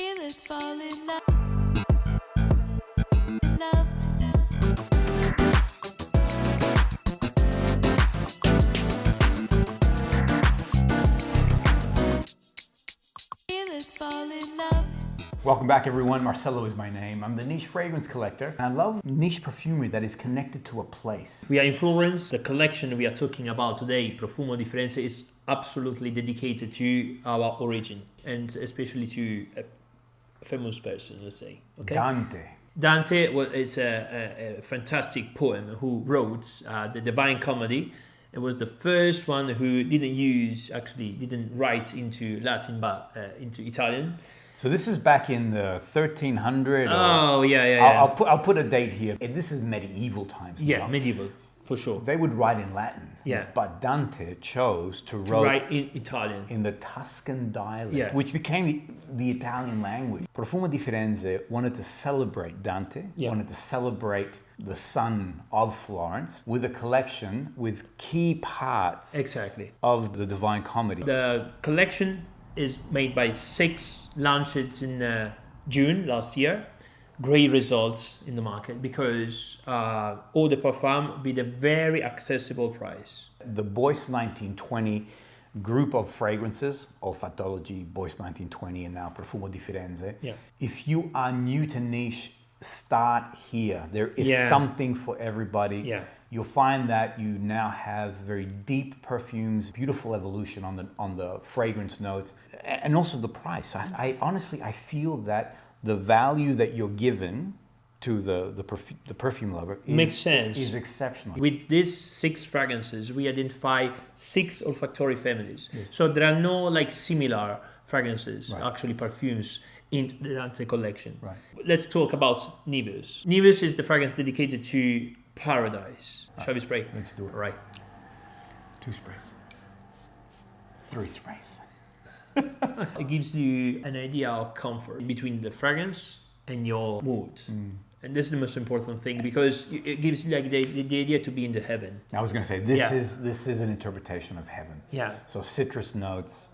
Let's fall in love. Love. Let's fall in love. Welcome back, everyone. Marcelo is my name. I'm the niche fragrance collector. And I love niche perfumery that is connected to a place. We are in Florence. The collection we are talking about today, Profumo di Firenze, is absolutely dedicated to our origin and especially to a famous person, let's say. Okay? Dante is a fantastic poem who wrote the Divine Comedy. It was the first one who didn't write into Latin but into Italian. So this is back in the 1300. Oh, yeah. I'll put a date here. This is medieval times. Yeah, medieval, for sure. They would write in Latin. Yeah. But Dante chose to write in Italian. In the Tuscan dialect, which became the Italian language. Profumo di Firenze wanted to celebrate Dante, wanted to celebrate the son of Florence with a collection with key parts of the Divine Comedy. The collection is made by 6 launches in June last year. Great results in the market because all the parfum with a very accessible price. The Boyce 1920 group of fragrances, Olfatology, Boyce 1920, and now Profumo di Firenze. Yeah. If you are new to niche, start here. There is something for everybody. Yeah. You'll find that you now have very deep perfumes, beautiful evolution on the fragrance notes, and also the price. I honestly feel that the value that you're given to the perfume lover is exceptional. With these 6 fragrances, we identify 6 olfactory families. Yes. So there are no similar fragrances, actually perfumes, in the Dante collection. Right. Let's talk about Nivus. Nivus is the fragrance dedicated to paradise. Shall we spray? Let's do it. Right. 2 sprays. 3 sprays. It gives you an idea of comfort between the fragrance and your mood. And this is the most important thing because it gives you the idea to be in the heaven. I was going to say, this is an interpretation of heaven. Yeah. So citrus notes.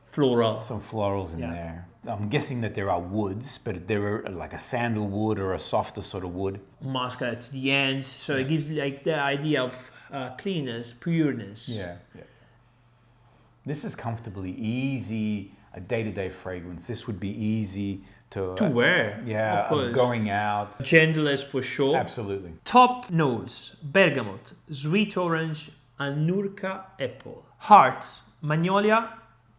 Floral. Some florals in there. I'm guessing that there are woods, but there are like a sandalwood or a softer sort of wood. Musk at the end. So it gives you the idea of cleanness, pureness. Yeah. This is comfortably easy, a day-to-day fragrance. This would be easy to wear. Yeah, of course. Going out. Gentlest for sure. Absolutely. Top notes: bergamot, sweet orange, annurca apple. Heart: magnolia,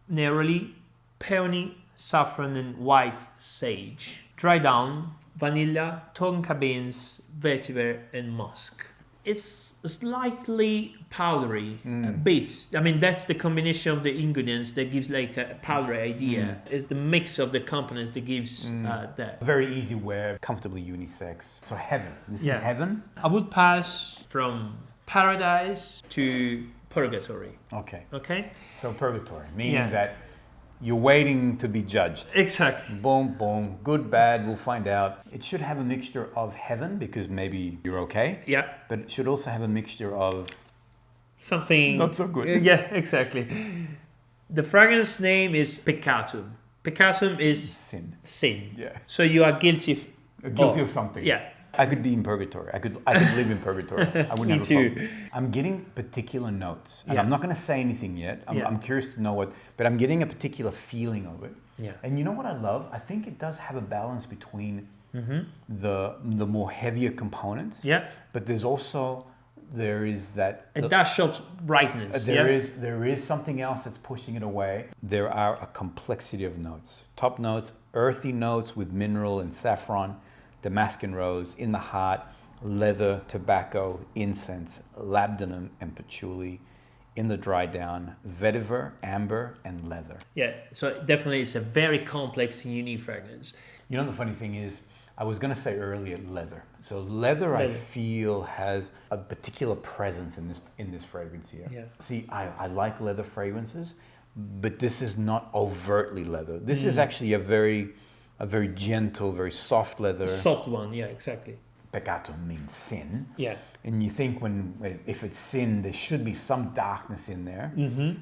neroli, peony, saffron, and white sage. Dry down: vanilla, tonka beans, vetiver, and musk. It's slightly powdery, bits. I mean, that's the combination of the ingredients that gives a powdery idea. It's the mix of the components that gives that. Very easy wear, comfortably unisex. So heaven. This is heaven? I would pass from paradise to purgatory. Okay? So purgatory, meaning that you're waiting to be judged. Exactly. Boom, boom, good, bad, we'll find out. It should have a mixture of heaven because maybe you're okay. Yeah. But it should also have a mixture of something not so good. Yeah, exactly. The fragrance name is peccatum. Peccatum is sin. Yeah. So you are guilty of something. Yeah. I could be in purgatory. I could live in purgatory. I wouldn't have a problem. I'm getting particular notes. And I'm not going to say anything yet. I'm curious to know what, but I'm getting a particular feeling of it. Yeah. And you know what I love? I think it does have a balance between the more heavier components. Yeah. But there is that a dash of brightness. There is something else that's pushing it away. There are a complexity of notes. Top notes, earthy notes with mineral and saffron. Damascus rose, in the heart, leather, tobacco, incense, labdanum, and patchouli. In the dry down, vetiver, amber, and leather. Yeah, so definitely it's a very complex and unique fragrance. You know, the funny thing is, I was going to say earlier leather. So leather, I feel, has a particular presence in this fragrance here. Yeah. See, I like leather fragrances, but this is not overtly leather. This is actually a very gentle, very soft leather. Soft one, yeah, exactly. peccato means sin. Yeah. And you think if it's sin, there should be some darkness in there,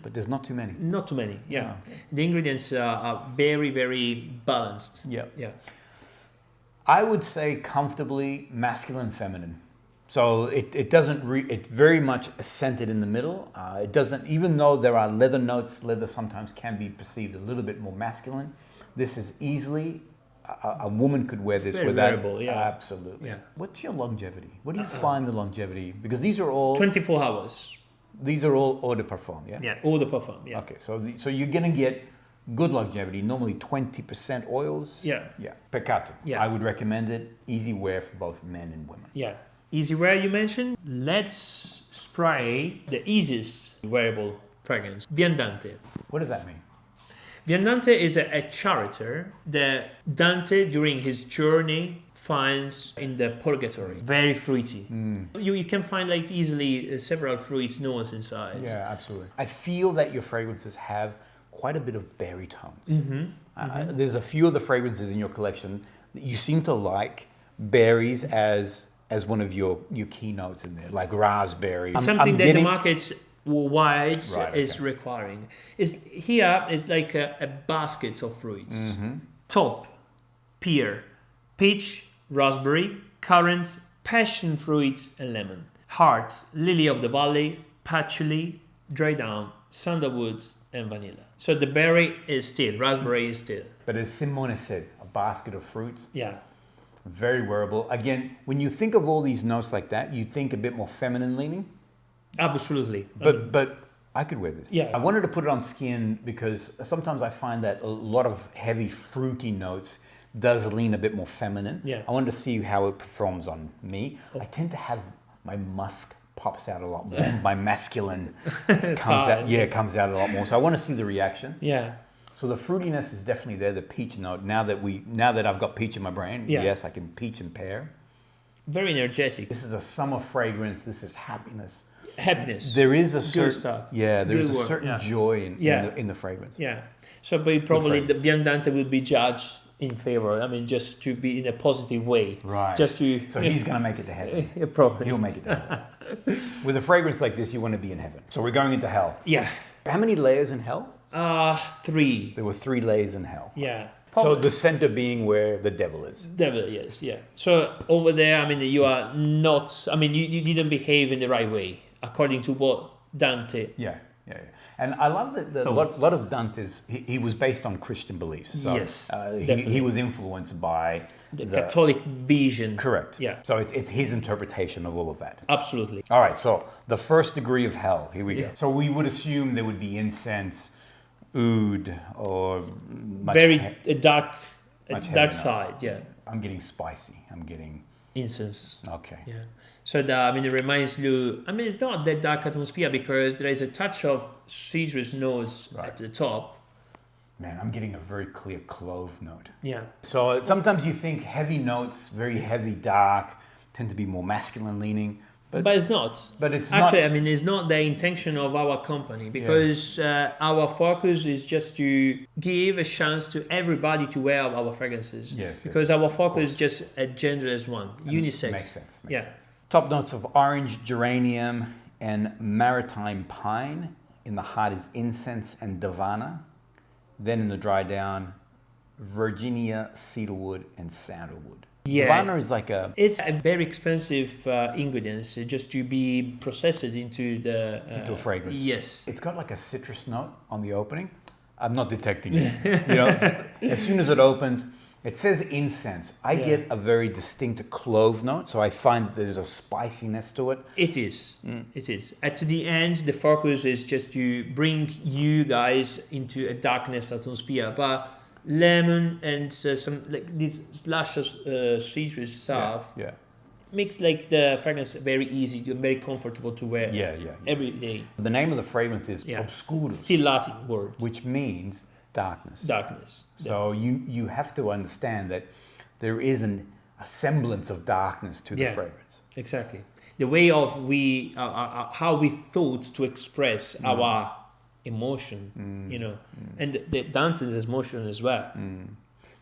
but there's not too many. Not too many. Yeah. The ingredients are very, very balanced. Yeah. Yeah. I would say comfortably masculine, feminine. So it doesn't, it's very much centered in the middle. It doesn't, even though there are leather notes, leather sometimes can be perceived a little bit more masculine. This is easily, a woman could wear this very without, wearable, yeah. Absolutely. Yeah. What's your longevity? What do you find the longevity? Because these are all, 24 hours. these are all eau de parfum, yeah? Yeah. Eau de parfum. Yeah. Okay, so you're gonna get good longevity, normally 20% oils. Yeah. Yeah. Peccato. Yeah. I would recommend it. Easy wear for both men and women. Yeah. Easy wear you mentioned. Let's spray the easiest wearable fragrance. Viandante. What does that mean? Viandante is a character that Dante, during his journey, finds in the purgatory. Very fruity. You can find like easily several fruits notes inside. Yeah, absolutely. I feel that your fragrances have quite a bit of berry tones. There's a few of the fragrances in your collection that you seem to like berries as one of your key notes in there, like raspberry. Something that the markets wide Right, is okay. requiring. Here is like a basket of fruits. Top, pear, peach, raspberry, currants, passion fruits, and lemon. Heart, lily of the valley, patchouli, dry down, sandalwood, and vanilla. So the berry is still, raspberry is still. But as Simone said, a basket of fruit, Yeah. very wearable. Again, when you think of all these notes like that, you think a bit more feminine leaning. Absolutely. But I could wear this. Yeah. I wanted to put it on skin because sometimes I find that a lot of heavy fruity notes does lean a bit more feminine. Yeah. I wanted to see how it performs on me. I tend to have my musk pops out a lot more. My masculine comes out a lot more. So I want to see the reaction. Yeah. So the fruitiness is definitely there. The peach note. Now that I've got peach in my brain, Yeah. yes, I can peach and pear. Very energetic. This is a summer fragrance. This is happiness. Happiness. There is a Good certain stuff. there is a Good word, certain yeah. joy Yeah. in the fragrance. Yeah. So but probably the fragrance. Viandante will be judged in favor. I mean, just to be in a positive way. Right. Just to. So he's gonna make it to heaven. Yeah, probably. He'll make it to heaven. With a fragrance like this, you want to be in heaven. So we're going into hell. Yeah. How many layers in hell? 3. There were 3 layers in hell. Yeah. So the center being where the devil is. Devil, yes, yeah. So over there, I mean, you are not. I mean, you didn't behave in the right way according to what Dante. Yeah. And I love that a lot of Dante's, he was based on Christian beliefs. So, Yes, he definitely. was influenced by The Catholic vision. Correct. Yeah. So it's his interpretation of all of that. Absolutely. All right, so the first degree of hell, here we go. So we would assume there would be incense, oud, or much Very much heavy dark notes. side, yeah. I'm getting spicy. I'm getting, Incense. okay. Yeah. So I mean, it reminds you. I mean, it's not that dark atmosphere because there is a touch of citrus notes Right. at the top. Man, I'm getting a very clear clove note. Yeah. So sometimes you think heavy notes, very heavy, dark, tend to be more masculine leaning. But it's not. But it's Actually, not. I mean, it's not the intention of our company because our focus is just to give a chance to everybody to wear our fragrances. Yes, Because our focus is just a genderless one, unisex. Makes sense. Makes Yeah. sense. Top notes of orange, geranium, and maritime pine. In the heart is incense and davana. Then in the dry down, Virginia, cedarwood, and sandalwood. Yeah. Davana is like a... It's a very expensive ingredients just to be processed into the... into a fragrance. Yes. It's got like a citrus note on the opening. I'm not detecting it. You know, as soon as it opens, it says incense. I get a very distinct clove note, so I find that there's a spiciness to it. It is. It is. At the end, the focus is just to bring you guys into a darkness atmosphere. But lemon and some like this slash of citrus stuff Yeah. makes like the fragrance very easy, very comfortable to wear. Yeah. Every day. The name of the fragrance is Yeah. obscurus, Still Latin word. which means darkness. Darkness. So you have to understand that there is a semblance of darkness to the Yeah. fragrance. Exactly. The way of how we thought to express our emotion, you know, and the dance's emotion as well.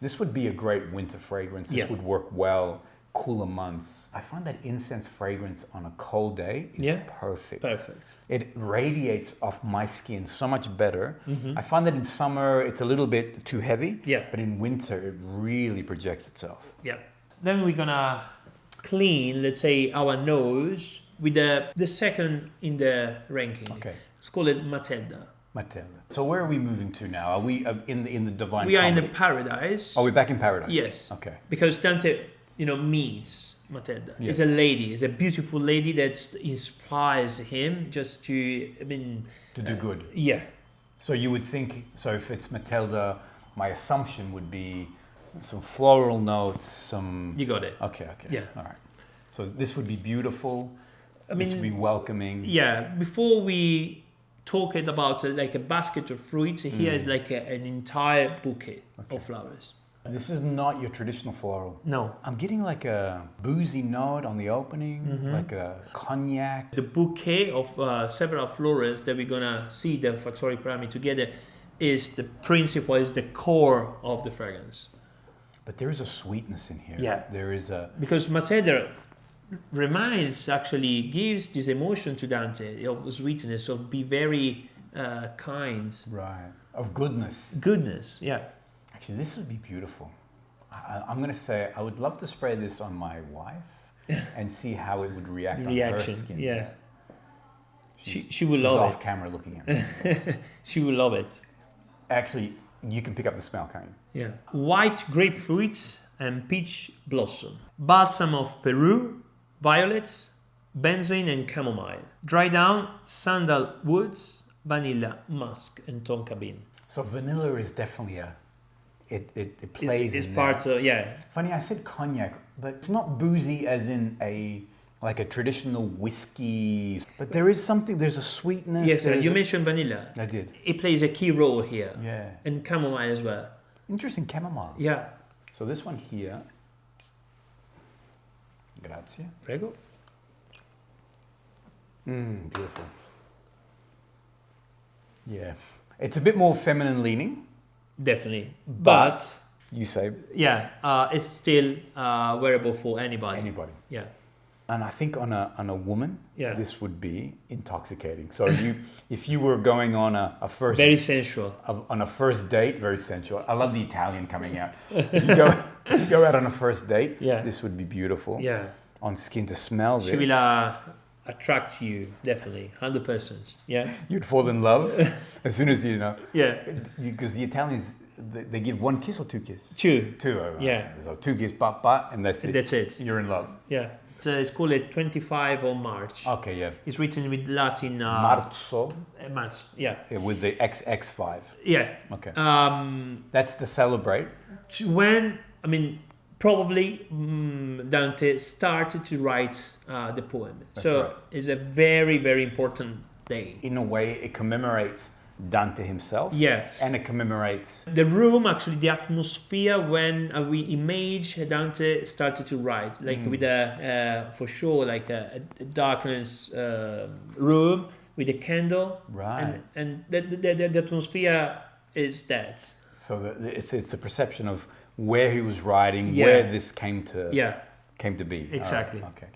This would be a great winter fragrance. This Yeah. would work well cooler months. I find that incense fragrance on a cold day is perfect. Perfect. It radiates off my skin so much better. I find that in summer it's a little bit too heavy, but in winter it really projects itself. Yeah. Then we're gonna clean, let's say, our nose with the second in the ranking. Okay. It's called Matilda. Matilda. So where are we moving to now? Are we in the divine? We are in comedy? the paradise. Are we back in paradise? Yes. Okay. Because Dante, meets Matilda. Yes. It's a lady. It's a beautiful lady that inspires him just to, To do good. Yeah. So you would think, so if it's Matilda, my assumption would be some floral notes, some... You got it. Okay. Yeah. All right. So this would be beautiful. I This mean, would be welcoming. Yeah. Before we talk about like a basket of fruits, here is like an entire bouquet of flowers. This is not your traditional floral. No. I'm getting like a boozy note on the opening, like a cognac. The bouquet of several florals that we're gonna see the factory pyramid together is the principle, is the core of the fragrance. But there is a sweetness in here. Yeah. There is a... Because Matilda gives this emotion to Dante of sweetness, of be very kind. Right. Of goodness. Goodness, yeah. Actually, this would be beautiful. I'm going to say I would love to spray this on my wife and see how it would react on her skin. Yeah. She will She's love off it. camera looking at me. She will love it. Actually, you can pick up the smell, can't you? Yeah. White grapefruit and peach blossom. Balsam of Peru, violets, benzoin and chamomile. Dry down, sandalwoods, vanilla, musk and tonka bean. So vanilla is definitely it plays It's in part there. of, yeah. Funny, I said cognac, but it's not boozy as in like a traditional whiskey. But there is something, there's a sweetness. Yes, you mentioned vanilla. I did. It plays a key role here. Yeah. And chamomile as well. Interesting chamomile. Yeah. So this one here. Grazie. Prego. Beautiful. Yeah. It's a bit more feminine leaning. Definitely. But you say yeah, it's still wearable for anybody. anybody. Yeah. And I think on a woman, Yeah. this would be intoxicating. So if you were going on a first Very sensual. on a first date, very sensual. I love the Italian coming out. If you go out on a first date, this would be beautiful. Yeah. On skin to smell this. She will attract you, definitely. 100%. Yeah. You'd fall in love as soon as you know. Yeah. Because the Italians, they give one kiss or two kisses? Two. Two. Yeah. So two kisses, and that's it. That's it. You're in love. Yeah. So it's called 25 of March. Okay, yeah. It's written with Latin. Marzo. March. Yeah. With the XX5. Yeah. Okay. That's to celebrate. When, probably Dante started to write the poem. That's so right. it's a very, very important day. In a way, it commemorates Dante himself. Yes. And it commemorates... The room, actually, the atmosphere when we image Dante started to write, like with for sure, like a darkness room with a candle. Right. And the atmosphere is that. So it's the perception of where he was writing, Yeah. where this came to be. Exactly. All right. Okay.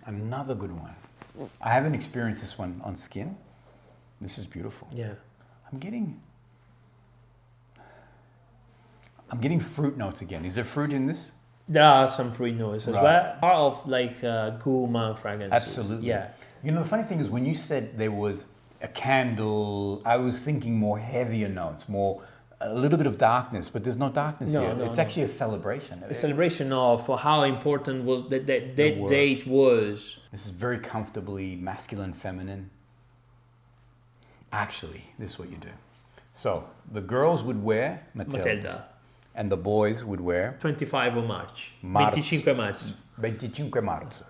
Another good one. I haven't experienced this one on skin. This is beautiful. Yeah. I'm getting fruit notes again. Is there fruit in this? There are some fruit notes as Right. well. Part of like gourmand fragrance. Absolutely. Yeah. You know, the funny thing is when you said there was a candle, I was thinking more heavier notes, a little bit of darkness, but there's no darkness here. It's actually a celebration. A celebration of how important was that date was. This is very comfortably masculine, feminine. Actually, this is what you do. So the girls would wear Matilda. And the boys would wear 25 of March. Marzo. 25 Marzo. 25 Marzo.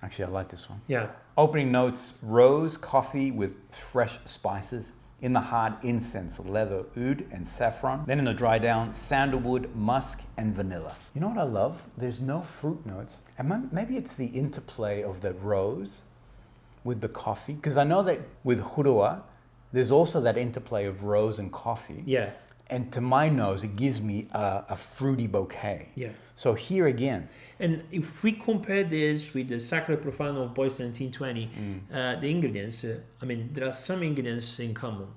Actually, I like this one. Yeah. Opening notes, rose, coffee with fresh spices. In the heart, incense, leather, oud, and saffron. Then in the dry down, sandalwood, musk, and vanilla. You know what I love? There's no fruit notes. And maybe it's the interplay of the rose with the coffee. Because I know that with Hurua, there's also that interplay of rose and coffee. Yeah. And to my nose, it gives me a fruity bouquet. Yeah. So here again, And if we compare this with the Sacro Profano of Boyce 1920, the ingredients, there are some ingredients in common.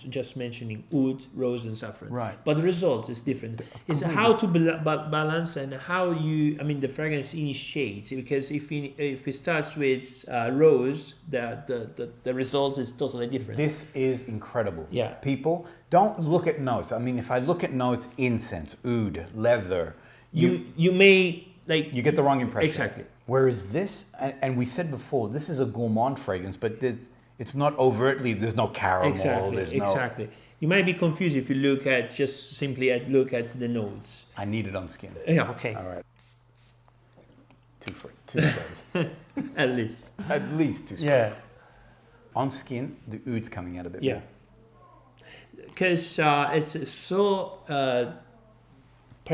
Just mentioning oud, rose, and saffron. Right. But the result is different. It's how to balance and how the fragrance initiates. Because if it starts with rose, the result is totally different. this is incredible. Yeah. People, don't look at notes. If I look at notes, incense, oud, leather, You may you get the wrong impression. Exactly. Whereas this, and we said before, this is a gourmand fragrance, but it's not overtly, there's no caramel. Exactly. You might be confused if you look at look at the notes. I need it on skin. Yeah, okay. All right. Two sprays. At least. At least 2 sprays. Yeah. On skin, the oud's coming out a bit Yeah. more. Because it's so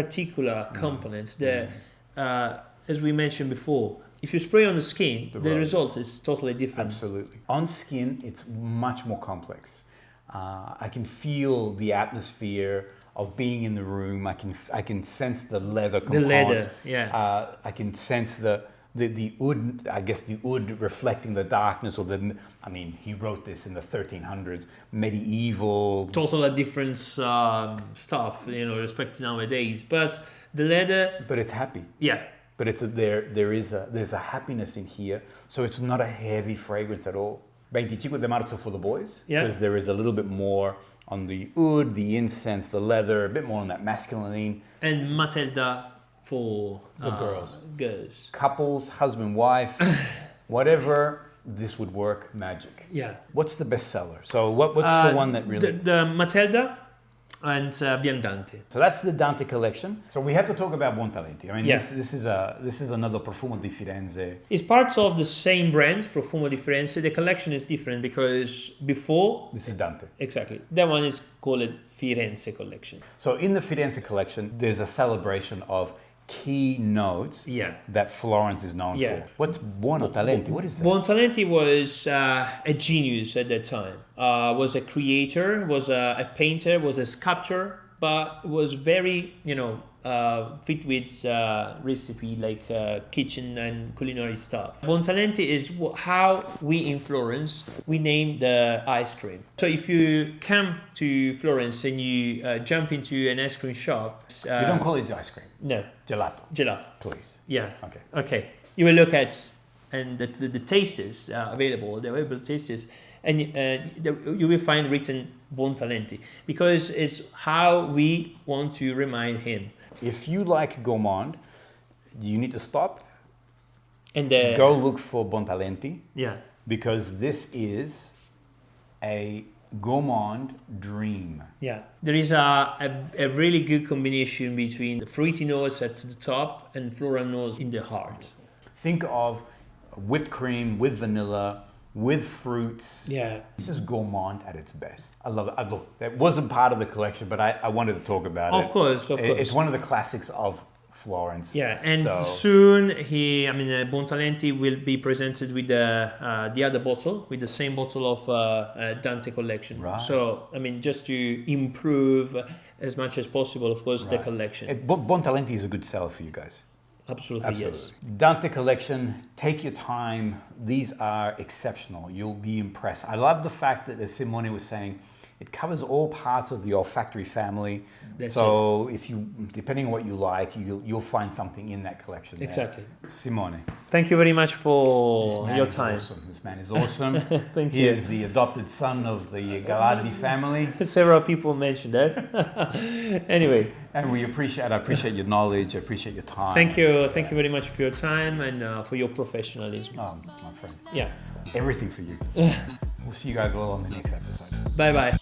particular components that, as we mentioned before, if you spray on the skin, the result is totally different. Absolutely. On skin, it's much more complex. I can feel the atmosphere of being in the room. I can sense the leather component. The leather, yeah. I can sense the oud, I guess the oud reflecting the darkness, or he wrote this in the 1300s, medieval. Totally different stuff, respect to nowadays. But the leather. But it's happy. Yeah. But there's a happiness in here, so it's not a heavy fragrance at all. 25 de Marzo for the boys, because there is a little bit more on the oud, the incense, the leather, a bit more on that masculine. And Matilda for the girls. Girls. Couples, husband, wife, whatever, this would work magic. Yeah. What's the bestseller? So what's the one that really... The Matilda and Viandante. So that's the Dante collection. So we have to talk about Buontalenti. Yes. This is another Profumo di Firenze. It's part of the same brand, Profumo di Firenze. The collection is different because before... This is Dante. Exactly. That one is called Firenze collection. So in the Firenze collection, there's a celebration of key notes that Florence is known for. What's Buontalenti? What is that? Buontalenti was a genius at that time. Was a creator, was a painter, was a sculptor, but was very, fit with recipe like kitchen and culinary stuff. Buontalenti is how we in Florence, we name the ice cream. So if you come to Florence and you jump into an ice cream shop... you don't call it ice cream. No. Gelato. Please. Yeah. Okay. You will look at and the tasters available, the available tasters, and you will find written Buontalenti because it's how we want to remind him. If you like gourmand, you need to stop and go look for Buontalenti. Yeah. Because this is a gourmand dream. Yeah. There is a really good combination between the fruity notes at the top and floral notes in the heart. Think of whipped cream with vanilla, with fruits. Yeah. This is gourmand at its best. I love it. Look, that wasn't part of the collection, but I wanted to talk about it. Of course. It's one of the classics of Florence. Yeah, and soon Buontalenti will be presented with the other bottle, with the same bottle of Dante collection. Right. So, just to improve as much as possible, of course, the collection. Buontalenti is a good seller for you guys. Absolutely, yes. Dante collection, take your time. These are exceptional. You'll be impressed. I love the fact that, as Simone was saying, it covers all parts of the olfactory family. So if you, depending on what you like, you'll find something in that collection there. Exactly. Simone. Thank you very much for your time. This man is awesome. Thank He you. is the adopted son of the Galardi family. Several people mentioned that. Anyway. And I appreciate your knowledge, I appreciate your time. Thank you very much for your time and for your professionalism. Oh, my friend. Yeah. Everything for you. We'll see you guys all on the next episode. Bye-bye.